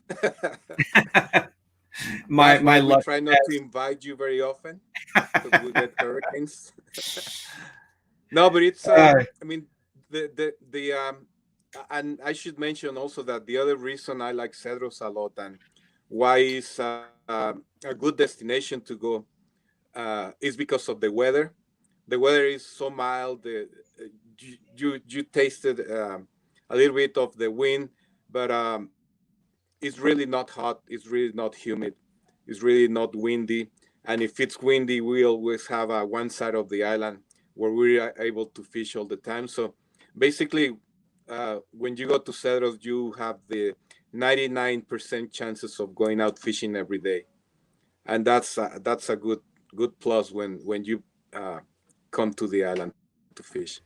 my luck. Try not to invite you very often because we get hurricanes. No, but it's I mean the and I should mention also that the other reason I like Cedros a lot and why it's a good destination to go is because of the weather. The weather is so mild. You tasted a little bit of the wind, but it's really not hot. It's really not humid. It's really not windy. And if it's windy, we always have one side of the island where we are able to fish all the time. So basically, when you go to Cedros, you have the 99% chances of going out fishing every day, and that's a good plus when you come to the island to fish.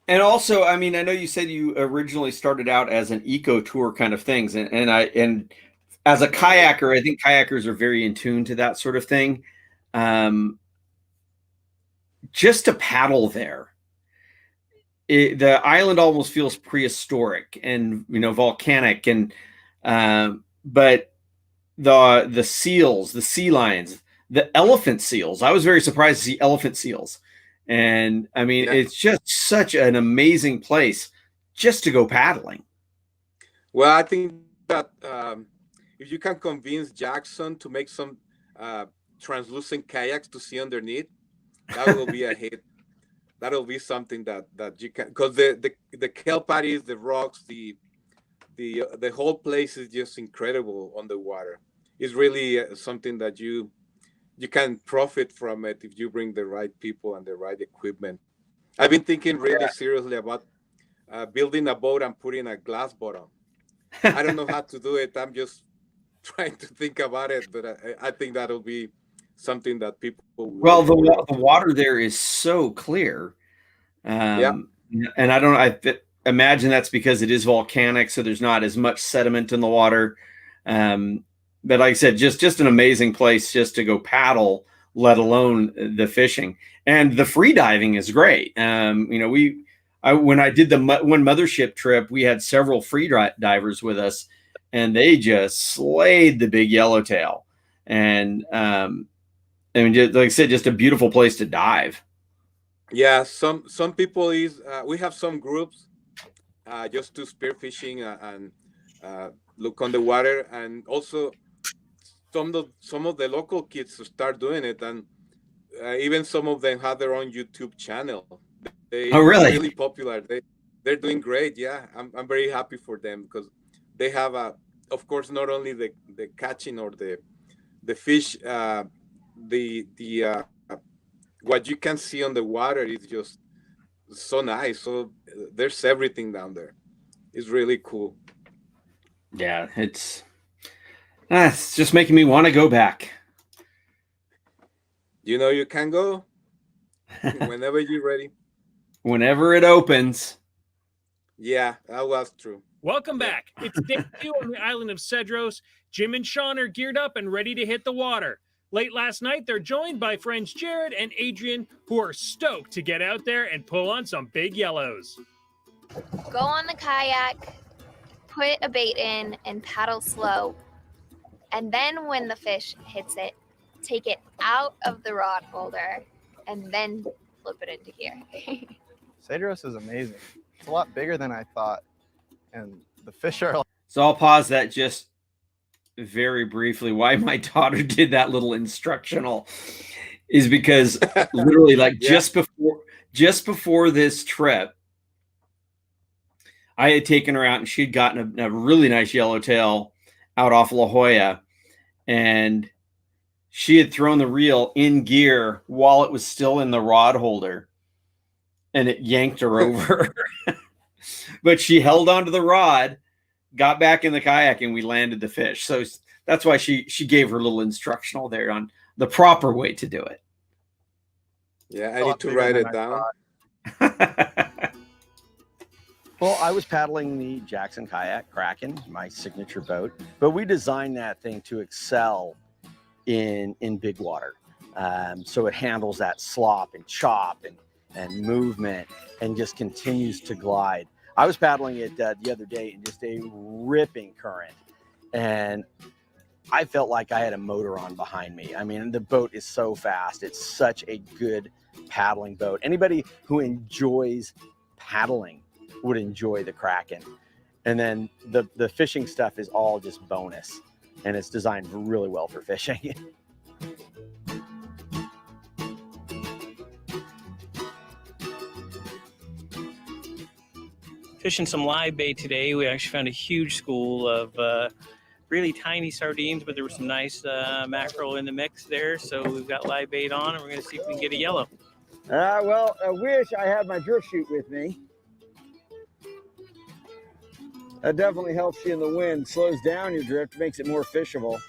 And also, I mean, I know you said you originally started out as an eco tour kind of things, and as a kayaker, I think kayakers are very in tune to that sort of thing. Just to paddle there, the island almost feels prehistoric and volcanic, and but the seals, the sea lions, the elephant seals. I was very surprised to see elephant seals, and I mean it's just such an amazing place just to go paddling. Well, I think that if you can convince Jackson to make some translucent kayaks to see underneath, that will be a hit. That'll be something that you can, because the kelp patties, the rocks, the whole place is just incredible on the water. It's really something that you can profit from it if you bring the right people and the right equipment. I've been thinking really seriously about building a boat and putting a glass bottom I don't know how to do it. I'm just trying to think about it, but I think that'll be something that people will Well, look forward the to. water there is so clear. Yeah, And imagine that's because it is volcanic, so there's not as much sediment in the water. But like I said, just an amazing place just to go paddle, let alone the fishing. And the free diving is great. When I did the one mothership trip, we had several free divers with us, and they just slayed the big yellowtail. And I mean, just, like I said, just a beautiful place to dive. yeah. Some people is we have some groups just to spearfishing and look on the water, and also some of the local kids to start doing it, and even some of them have their own YouTube channel. Oh, They're really? really popular. They're doing great. Yeah, I'm very happy for them because they have of course, not only the catching or the fish, the what you can see on the water is just so nice. So there's everything down there. It's really cool. Yeah, it's just making me want to go back. You can go whenever you're ready. Whenever it opens. Yeah, that was true. Welcome back. It's day 2 on the island of Cedros. Jim and Sean are geared up and ready to hit the water. Late last night, they're joined by friends Jared and Adrian, who are stoked to get out there and pull on some big yellows. Go on the kayak, put a bait in, and paddle slow. And then when the fish hits it, take it out of the rod holder and then flip it into gear. Cedros is amazing. It's a lot bigger than I thought. And the fish are like... So I'll pause that just very briefly. Why my daughter did that little instructional is because literally like just before this trip, I had taken her out and she'd gotten a really nice yellowtail out off La Jolla, and she had thrown the reel in gear while it was still in the rod holder, and it yanked her over. But she held onto the rod, got back in the kayak, and we landed the fish. So that's why she gave her little instructional there on the proper way to do it. Yeah, I need to write it down. Well, I was paddling the Jackson Kayak Kraken, my signature boat, but we designed that thing to excel in big water. So it handles that slop and chop and movement and just continues to glide. I was paddling it the other day in just a ripping current, and I felt like I had a motor on behind me. I mean, the boat is so fast. It's such a good paddling boat. Anybody who enjoys paddling would enjoy the Kraken. And then the fishing stuff is all just bonus, and it's designed really well for fishing. Fishing some live bait today. We actually found a huge school of really tiny sardines, but there was some nice mackerel in the mix there. So we've got live bait on, and we're going to see if we can get a yellow. Well, I wish I had my drift chute with me. That definitely helps you in the wind. Slows down your drift, makes it more fishable.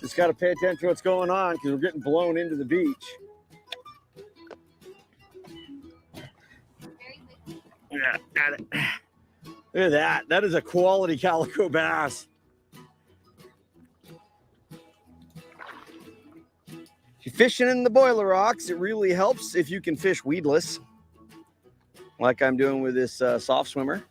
Just got to pay attention to what's going on because we're getting blown into the beach. Yeah, got it. Look at that. That is a quality calico bass. If you're fishing in the boiler rocks, it really helps if you can fish weedless, like I'm doing with this soft swimmer,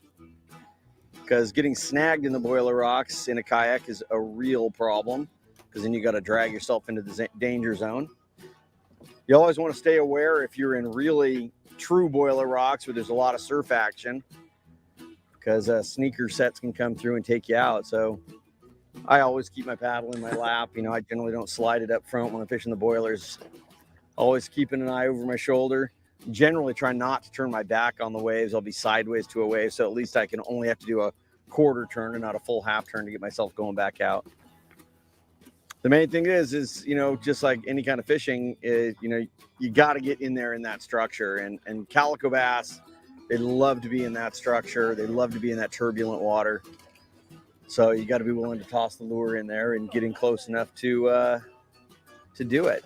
because getting snagged in the boiler rocks in a kayak is a real problem, because then you got to drag yourself into the danger zone. You always want to stay aware if you're in really true boiler rocks where there's a lot of surf action, because sneaker sets can come through and take you out. So I always keep my paddle in my lap. You know, I generally don't slide it up front when I'm fishing the boilers. Always keeping an eye over my shoulder. Generally try not to turn my back on the waves. I'll be sideways to a wave, so at least I can only have to do a quarter turn and not a full half turn to get myself going back out. The main thing is just like any kind of fishing is, you got to get in there in that structure, and calico bass, they love to be in that structure. They love to be in that turbulent water. So you got to be willing to toss the lure in there and get in close enough to do it.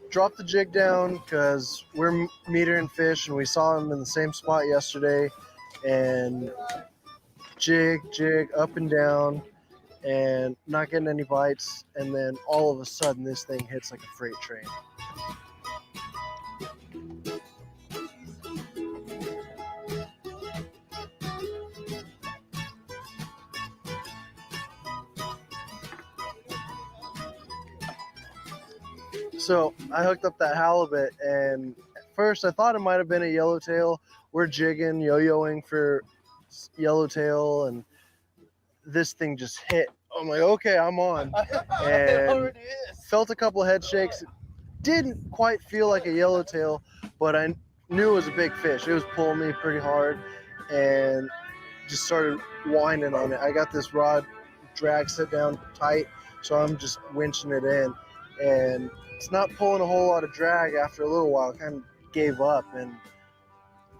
Drop the jig down because we're metering fish, and we saw them in the same spot yesterday, and jig up and down and not getting any bites, and then all of a sudden this thing hits like a freight train. So I hooked up that halibut, and at first I thought it might have been a yellowtail. We're jigging, yo-yoing for yellowtail, and this thing just hit. I'm like, okay, I'm on. And felt a couple head shakes. Didn't quite feel like a yellowtail, but I knew it was a big fish. It was pulling me pretty hard, and just started winding on it. I got this rod drag set down tight, so I'm just winching it in, and it's not pulling a whole lot of drag. After a little while, I kind of gave up, and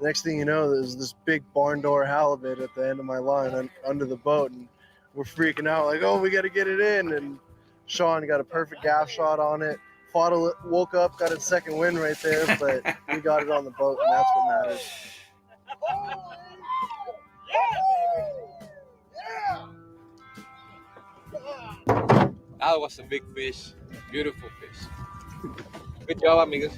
the next thing you know, there's this big barn door halibut at the end of my line under the boat, and we're freaking out like, oh, we got to get it in. And Sean got a perfect gaff shot on it. Woke up, got its second win right there, but we got it on the boat, and that's what matters. That was a big fish, beautiful fish. Good job, amigos.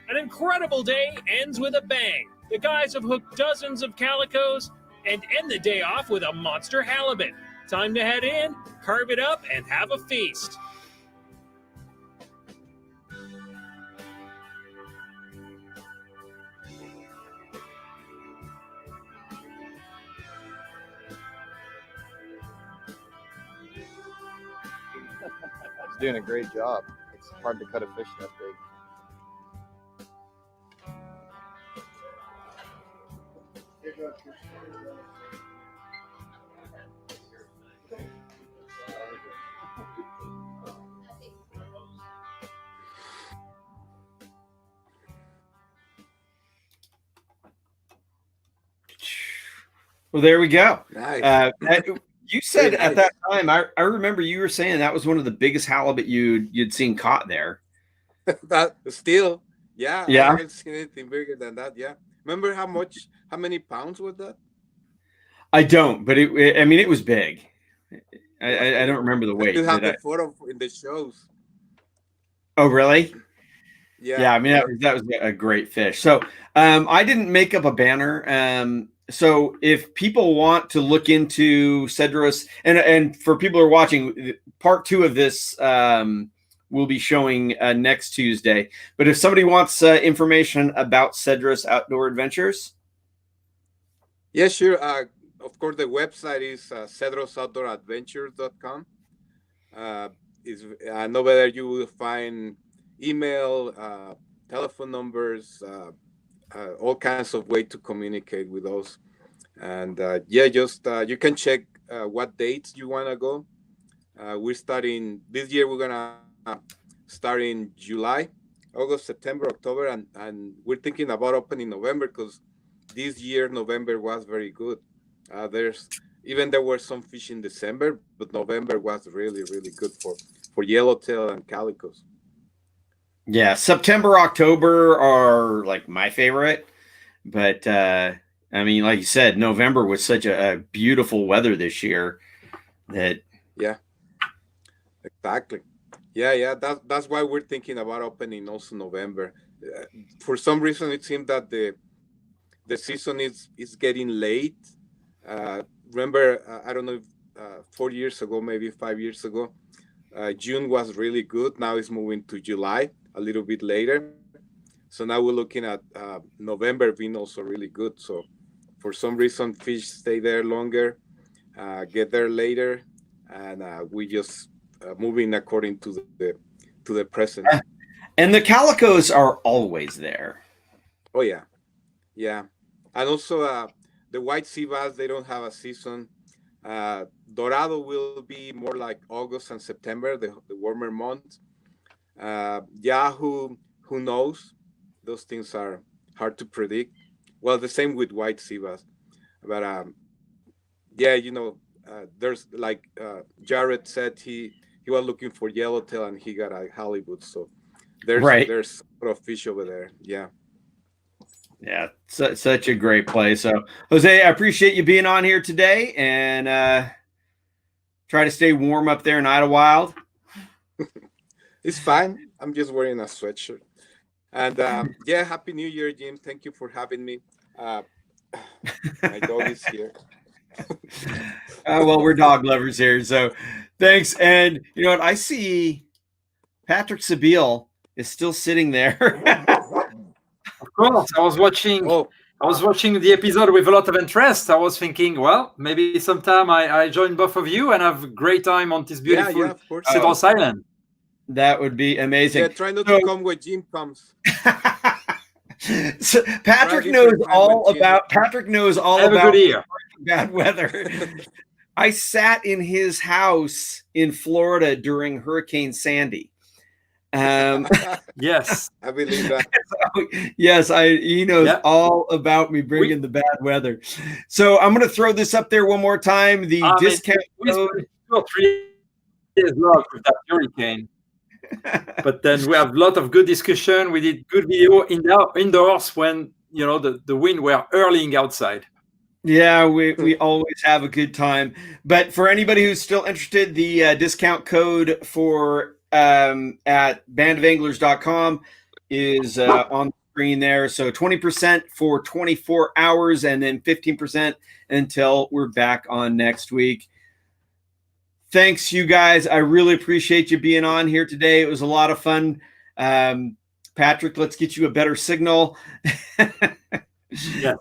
An incredible day ends with a bang. The guys have hooked dozens of calicos and end the day off with a monster halibut. Time to head in, carve it up, and have a feast. He's doing a great job. It's hard to cut a fish that big. Well, there we go. Nice. You said Very at nice. that time, I remember you were saying that was one of the biggest halibut you'd seen caught there. That still, yeah. Yeah. I haven't seen anything bigger than that. Yeah. Remember how many pounds was that? I don't, but it was big. I don't remember the weight. You have did the I? photo in the shows. Oh, really? Yeah. Yeah, I mean that was a great fish. So I didn't make up a banner. So if people want to look into Cedros, and for people who are watching, part 2 of this will be showing next Tuesday. But if somebody wants information about Cedros Outdoor Adventures, Yeah, sure. Of course, the website is cedrosoutdooradventures.com. I know whether you will find email, telephone numbers, all kinds of ways to communicate with us. And you can check what dates you want to go. We're starting this year. We're gonna start in July, August, September, October, and we're thinking about opening November because this year November was very good. There were some fish in December, but November was really, really good for yellowtail and calicos. yeah, September, October are like my favorite. But I mean, like you said, November was such a beautiful weather this year that Exactly. Yeah. That's why we're thinking about opening also November. For some reason, it seems that the season is getting late. Remember, I don't know, 4 years ago, maybe 5 years ago, June was really good. Now it's moving to July, a little bit later. So now we're looking at November being also really good. So for some reason, fish stay there longer, get there later, and we just moving according to the present. and the calicos are always there. Oh yeah, and also the white sea bass, they don't have a season. Dorado will be more like August and September, the warmer months. Yahoo, who knows? Those things are hard to predict. Well, the same with white sea bass. But yeah, you know, there's like Jared said he was looking for yellowtail and he got a halibut. So there's a lot of fish over there. Yeah. Yeah, such a great place. So, Jose, I appreciate you being on here today, and try to stay warm up there in Idlewild. It's fine. I'm just wearing a sweatshirt. And yeah, Happy New Year, Jim. Thank you for having me. My dog is here. Well, we're dog lovers here, so thanks. And you know what? I see Patrick Sabile is still sitting there. Of course, I was watching the episode with a lot of interest. I was thinking, well, maybe sometime I join both of you and have a great time on this beautiful Cedros Island. That would be amazing. Yeah, try not to come where Jim comes. So Patrick knows all about bad weather. I sat in his house in Florida during Hurricane Sandy. Yes, I believe that. Yes, he knows all about me bringing the bad weather. So I'm going to throw this up there one more time. The discount code. 2 or 3 days long with that hurricane. But then we have a lot of good discussion. We did good video indoors when the wind were hurling outside. Yeah, we always have a good time. But for anybody who's still interested, the discount code for at bandofanglers.com is on the screen there. So 20% for 24 hours and then 15% until we're back on next week. Thanks, you guys. I really appreciate you being on here today. It was a lot of fun. Patrick, let's get you a better signal.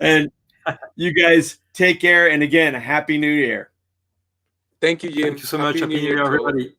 And you guys take care. And again, Happy New Year. Thank you, Jim. Thank you so much. Happy New Year, everybody.